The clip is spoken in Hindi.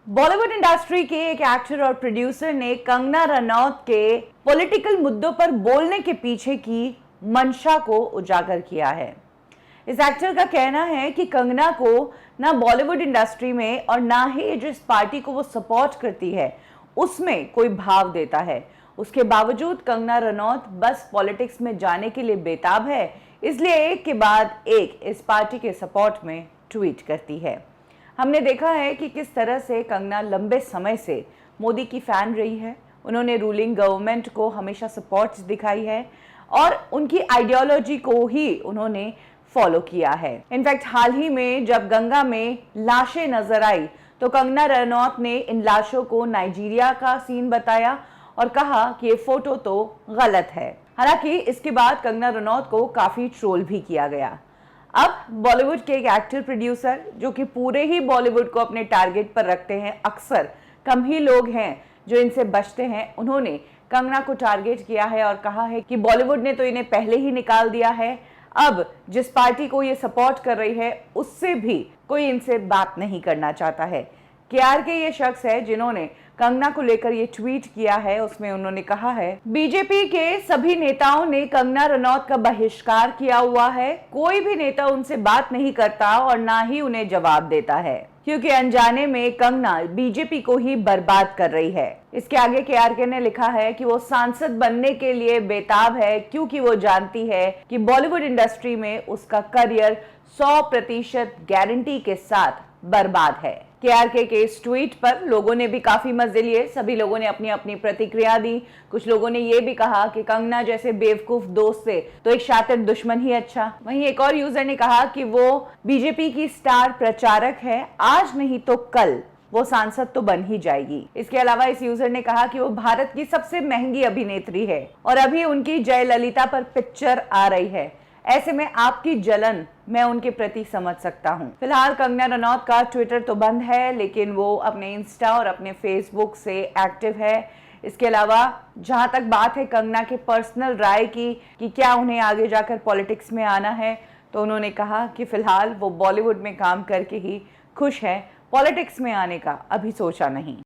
बॉलीवुड इंडस्ट्री के एक एक्टर और प्रोड्यूसर ने कंगना रनौत के पॉलिटिकल मुद्दों पर बोलने के पीछे की मंशा को उजागर किया है। इस एक्टर का कहना है कि कंगना को ना बॉलीवुड इंडस्ट्री में और ना ही जिस पार्टी को वो सपोर्ट करती है उसमें कोई भाव देता है। उसके बावजूद कंगना रनौत बस पॉलिटिक्स में जाने के लिए बेताब है, इसलिए एक के बाद एक इस पार्टी के सपोर्ट में ट्वीट करती है। हमने देखा है कि किस तरह से कंगना लंबे समय से मोदी की फैन रही है। उन्होंने रूलिंग गवर्नमेंट को हमेशा सपोर्ट दिखाई है और उनकी आइडियोलॉजी को ही उन्होंने फॉलो किया है। इनफैक्ट हाल ही में जब गंगा में लाशें नजर आई तो कंगना रनौत ने इन लाशों को नाइजीरिया का सीन बताया और कहा कि ये फोटो तो गलत है। हालांकि इसके बाद कंगना रनौत को काफी ट्रोल भी किया गया। अब बॉलीवुड के एक एक्टर प्रोड्यूसर जो कि पूरे ही बॉलीवुड को अपने टारगेट पर रखते हैं, अक्सर कम ही लोग हैं जो इनसे बचते हैं, उन्होंने कंगना को टारगेट किया है और कहा है कि बॉलीवुड ने तो इन्हें पहले ही निकाल दिया है, अब जिस पार्टी को ये सपोर्ट कर रही है उससे भी कोई इनसे बात नहीं करना चाहता है। केआरके ये शख्स है जिन्होंने कंगना को लेकर ये ट्वीट किया है। उसमें उन्होंने कहा है, बीजेपी के सभी नेताओं ने कंगना रनौत का बहिष्कार किया हुआ है। कोई भी नेता उनसे बात नहीं करता और ना ही उन्हें जवाब देता है, क्योंकि अनजाने में कंगना बीजेपी को ही बर्बाद कर रही है। इसके आगे केआरके ने लिखा है कि वो सांसद बनने के लिए बेताब है, क्योंकि वो जानती है कि बॉलीवुड इंडस्ट्री में उसका करियर 100% गारंटी के साथ बर्बाद है। केआरके के इस ट्वीट पर लोगों ने भी काफी मजे लिए। सभी लोगों ने अपनी अपनी प्रतिक्रिया दी। कुछ लोगों ने ये भी कहा कि कंगना जैसे बेवकूफ दोस्त से तो एक शातिर दुश्मन ही अच्छा। वहीं एक और यूजर ने कहा कि वो बीजेपी की स्टार प्रचारक है, आज नहीं तो कल वो सांसद तो बन ही जाएगी। इसके अलावा इस यूजर ने कहा कि वो भारत की सबसे महंगी अभिनेत्री है और अभी उनकी जयललिता पर पिक्चर आ रही है। ऐसे में आपकी जलन मैं उनके प्रति समझ सकता हूं। फिलहाल कंगना रनौत का ट्विटर तो बंद है, लेकिन वो अपने इंस्टा और अपने फेसबुक से एक्टिव है। इसके अलावा जहां तक बात है कंगना के पर्सनल राय की कि क्या उन्हें आगे जाकर पॉलिटिक्स में आना है, तो उन्होंने कहा कि फिलहाल वो बॉलीवुड में काम करके ही खुश है, पॉलिटिक्स में आने का अभी सोचा नहीं।